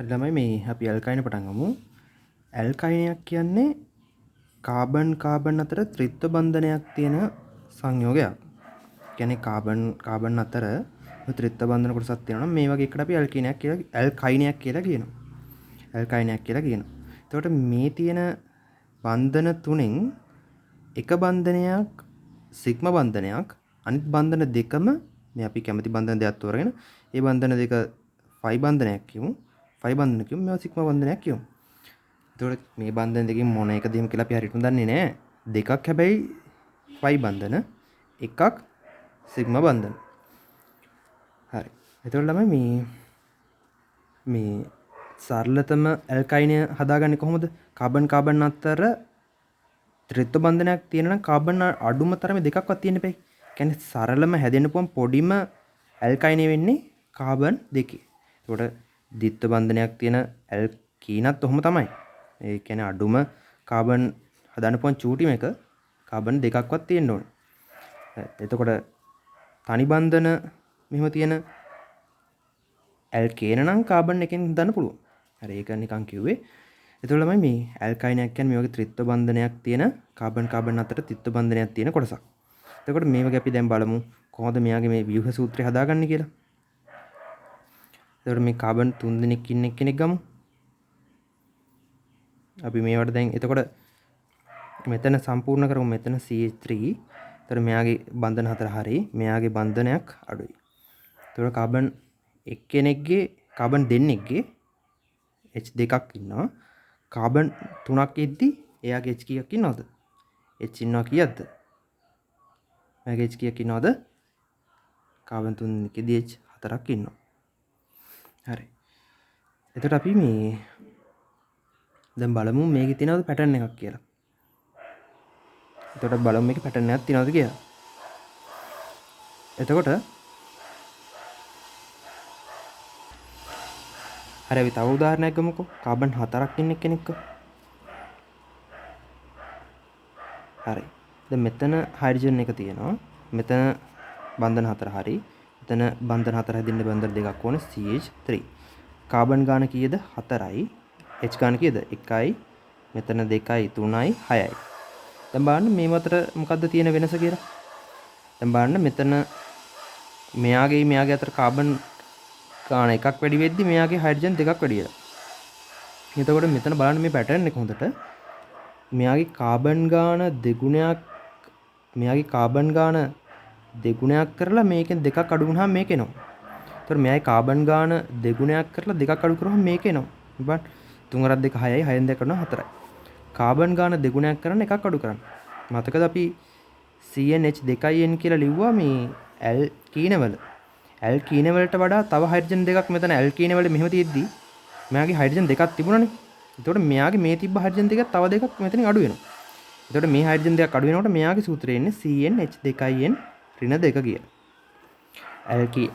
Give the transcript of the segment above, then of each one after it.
හරි ළමයි මේ අපි ඇල්කයින පටන් ගමු. ඇල්කයිනයක් කියන්නේ කාබන් අතර ත්‍රිත්ව බන්ධනයක් තියෙන සංයෝගයක්. කියන්නේ කාබන් අතර ත්‍රිත්ව බන්ධන කොටසක් තියෙනවා නම් මේ වගේ එකට අපි ඇල්කයිනයක් කියලා කියනවා. ඇල්කයිනයක් කියලා කියනවා. එතකොට මේ තියෙන බන්ධන තුනෙන් එක බන්ධනයක් සිග්ම බන්ධනයක් අනිත් බන්ධන දෙකම මේ අපි කැමති බන්ධන දෙකක් තෝරගෙන ඒ බන්ධන දෙක ෆයි බන්ධනයක් කියමු. ෆයි බන්ධන කියමු. මේවා සිග්ම බන්ධනයක් කියමු. එතකොට මේ බන්ධන දෙකෙන් මොන එකද එහෙම කියලා අපි හරියටම දන්නේ නැහැ. දෙකක් හැබැයි ෆයි බන්ධන, එකක් සිග්ම බන්ධන. හරි. එතකොට ළමයි මේ සරලතම ඇල්කයිනය හදාගන්නේ කොහොමද? කාබන් අතර ත්‍රිත්ව බන්ධනයක් තියෙන නම් කාබන් අඩුම තරමේ දෙකක්වත් තියෙන්න එපා. කියන්නේ සරලම හැදෙන්න පුළුවන් පොඩිම ඇල්කයිනය වෙන්නේ කාබන් දෙකේ. ඒකට ද්විත්ව බන්ධනයක් තියෙන ඇල්කීනත් ඔහොම තමයි. ඒ කියන්නේ අඩුම කාබන් හදන්න පුළුවන් චූටිම එක කාබන් දෙකක්වත් තියෙන්න ඕනේ. එතකොට තනි බන්ධන මෙහෙම තියෙන ඇල්කේන නම් කාබන් එකෙන් හදන්න පුළුවන්. හරි ඒක නිකන් කිව්වේ. එතකොට ළමයි මේ ඇල්කයිනයක් කියන්නේ මේ වගේ ත්‍රිත්ව බන්ධනයක් තියෙන කාබන් අතර ත්‍රිත්ව බන්ධනයක් තියෙන කොටසක්. එතකොට මේ වගේ අපි දැන් බලමු කොහොමද මෙයාගේ මේ ව්‍යුහ සූත්‍රය හදාගන්නේ කියලා. එතකොට මේ කාබන් 3 දෙනෙක් ඉන්න කෙනෙක් ගමු. අපි මේවට දැන් එතකොට මෙතන සම්පූර්ණ කරමු. මෙතන CH3. එතකොට මෙයාගේ බන්ධන හතර හරි. මෙයාගේ බන්ධනයක් අඩුයි. එතකොට කාබන් කාබන් දෙන්නෙක්ගේ H දෙකක් ඉන්නවා. කාබන් 3ක් ඉද්දි එයාගේ H කීයක් ඉන්නවද? H ඉන්නවා කීයක්ද? එයාගේ H කීයක් ඉන්නවද? කාබන් 3 එකේදී H 4ක් ඉන්නවා. හරි. එතකොට අපි මේ දැන් බලමු මේකේ තියෙනවද පැටර්න් එකක් කියලා. එතකොට බලමු මේකේ පැටර්න් එකක් තියෙනවද කියලා. එතකොට හරි අපි තව උදාහරණයක් ගමුකෝ. කාබන් 4ක් ඉන්න කෙනෙක්ව. හරි. දැන් මෙතන හයිඩ්‍රජන් එක තියෙනවා. මෙතන බන්ධන 4 හරි. මෙතන බන්ධන 4 හැදින්න බන්ධන දෙකක් ඕනේ CH3. කාබන් ගාන කීයද? 4යි. H ගාන කීයද? 1යි. මෙතන 2යි 3යි 6යි. දැන් බලන්න මේ අතර මොකද්ද තියෙන වෙනස කියලා. දැන් බලන්න මෙතන මෙයාගේ අතර කාබන් ගාන එකක් වැඩි වෙද්දි මෙයාගේ හයිඩ්‍රජන් දෙකක් වැඩි වෙනවා. එතකොට මෙතන බලන්න මේ පැටර්න් එක හොඳට. මෙයාගේ කාබන් ගාන දෙගුණයක් කරලා මේකෙන් දෙකක් අඩු වුණාම මේක එනවා. එතකොට මෙයාගේ කාබන් ගාන දෙගුණයක් කරලා දෙකක් අඩු කරාම මේක එනවා. බලන්න 3 අරක් 2 6යි 6ෙන් 2 කරනවා 4යි. කාබන් ගාන දෙගුණයක් කරන්න එකක් අඩු කරන්න. මතකද අපි CnH2n කියලා ලිව්වා මේ ඇල්කීනවල. ඇල්කීනවලට වඩා තව හයිඩ්‍රජන් දෙකක් මෙතන ඇල්කීනවල මෙහෙම තියෙද්දි මෙයාගේ හයිඩ්‍රජන් දෙකක් තිබුණානේ. එතකොට මෙයාගේ මේ තිබ්බ හයිඩ්‍රජන් දෙක තව දෙකක් මෙතනින් අඩු වෙනවා. එතකොට මේ හයිඩ්‍රජන් දෙකක් අඩු වෙනකොට මෙයාගේ සූත්‍රය එන්නේ CnH2n ඍණ 2 කියලා.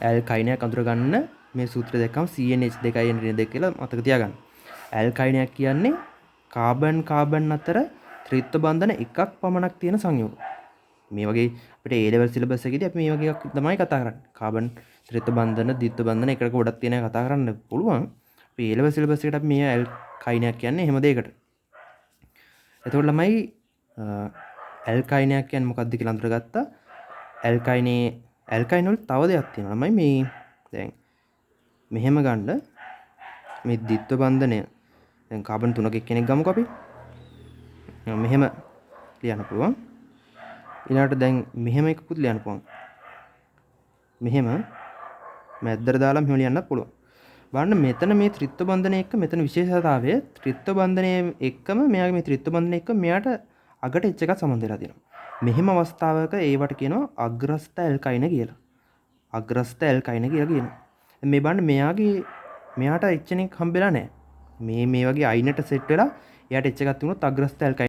ඇල්කයිනයක් අඳුර ගන්න මේ සූත්‍රය දැක්කම CnH2n ඍණ 2 කියලා මතක තියාගන්න. ඇල්කයිනයක් කියන්නේ කාබන් අතර ත්‍රිත්ව බන්ධන එකක් පමණක් තියෙන සංයෝග. මේ වගේ අපිට A level syllabus එකේදී අපි මේ වගේ එකක් තමයි කතා කරන්නේ. කාබන් ත්‍රිත්ව බන්ධන, ද්විත්ව බන්ධන එකට ගොඩක් තියෙන කතා කරන්න පුළුවන්. අපි A level syllabus එකට අපි මේ ඇල්කයිනයක් කියන්නේ එහෙම දෙයකට. එතකොට ළමයි ඇල්කයිනයක් කියන්නේ මොකක්ද කියලා අඳුරගත්තා. ඇල්කයින වල තව දෙයක් තියෙනවා. ළමයි මේ දැන් මෙහෙම ගන්න මේ ද්විත්ව බන්ධනය දැන් කාබන් 3ක එක්කෙනෙක් ගමුකෝ අපි. මෙහෙම ලියන්න පුළුවන්. ඊළඟට දැන් මෙහෙම එකකුත් ලියන්න පුළුවන්. මෙහෙම මැද්දට දාලා මෙහෙම ලියන්නත් පුළුවන්. බලන්න මෙතන මේ ත්‍රිත්ව බන්ධනය එක්ක මෙතන විශේෂතාවය ත්‍රිත්ව බන්ධනය එක්කම මෙයාගේ මේ ත්‍රිත්ව බන්ධනය එක්ක මෙයාට අගට H එකක් සම්බන්ධ වෙලා තියෙනවා. මෙහෙම අවස්ථාවක ඒවට කියනවා අග්‍රස්ත ඇල්කයින කියලා. අග්‍රස්ත ඇල්කයින කියලා කියනවා. මේ බලන්න මෙයාට H එකක් හම්බෙලා නැහැ. මේ වගේ අයිනට සෙට් වෙලා එයාට H එකක් තිබුණොත් අග්‍රස්ත ඇල්කයින